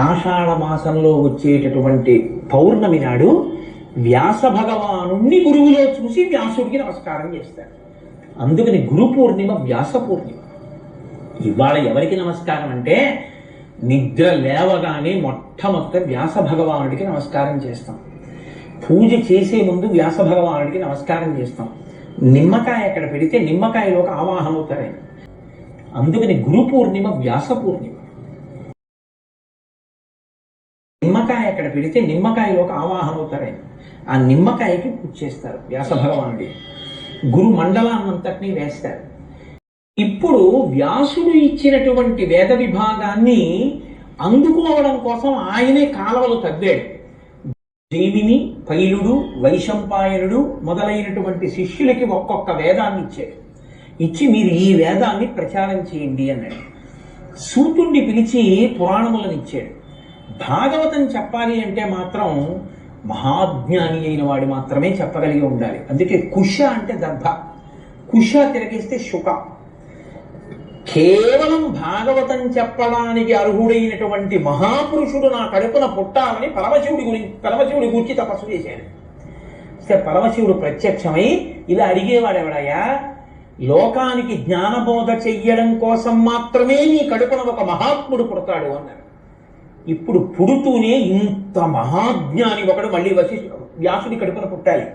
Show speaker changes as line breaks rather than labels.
ఆషాఢ మాసంలో వచ్చేటటువంటి పౌర్ణమి నాడు వ్యాస భగవానుణ్ణి గురువులో చూసి వ్యాసుడికి నమస్కారం చేస్తారు. అందుకని గురు పూర్ణిమ వ్యాస పూర్ణిమ. ఇవాళ ఎవరికి నమస్కారం అంటే నిద్ర లేవగానే మొట్టమొదట వ్యాస భగవానుడికి నమస్కారం చేస్తాం. పూజ చేసే ముందు వ్యాస భగవానుడికి నమస్కారం చేస్తాం. నిమ్మకాయ ఎక్కడ పెడితే నిమ్మకాయలోకి ఆవాహన అవుతారు. అందుకని గురు పూర్ణిమ వ్యాస పూర్ణిమ. నిమ్మకాయ ఎక్కడ పెడితే నిమ్మకాయలోకి ఆవాహన అవుతారు. ఆ నిమ్మకాయకి పూజ చేస్తారు వ్యాస భగవానుడి. గురు మండలాన్నంతటినీ వేస్తారు. ఇప్పుడు వ్యాసుడు ఇచ్చినటువంటి వేద విభాగాన్ని అందుకోవడం కోసం ఆయనే కాలవలు తవ్వాడు. దేవిని, పైలుడు, వైశంపాయనుడు మొదలైనటువంటి శిష్యులకి ఒక్కొక్క వేదాన్ని ఇచ్చాడు. ఇచ్చి మీరు ఈ వేదాన్ని ప్రచారం చేయండి అన్నాడు. సూతుణ్ణి పిలిచి పురాణములను ఇచ్చాడు. భాగవతం చెప్పాలి అంటే మాత్రం మహాజ్ఞాని అయిన వాడు మాత్రమే చెప్పగలిగి ఉండాలి. అందుకే కుశ అంటే దర్భ, కుశ తిరగేస్తే శుక. కేవలం భాగవతం చెప్పడానికి అర్హుడైనటువంటి మహాపురుషుడు నా కడుపున పుట్టాలని పరమశివుడి గురించి తపస్సు చేశాడు. పరమశివుడు ప్రత్యక్షమై ఇలా అడిగేవాడు ఎవడయ్యా, లోకానికి జ్ఞానబోధ చెయ్యడం కోసం మాత్రమే నీ కడుపున ఒక మహాత్ముడు పుడతాడు అన్నాడు. ఇప్పుడు పుడుతూనే ఇంత మహాజ్ఞాని ఒకడు మళ్ళీ వ్యాసుడి కడుపున పుట్టాలి.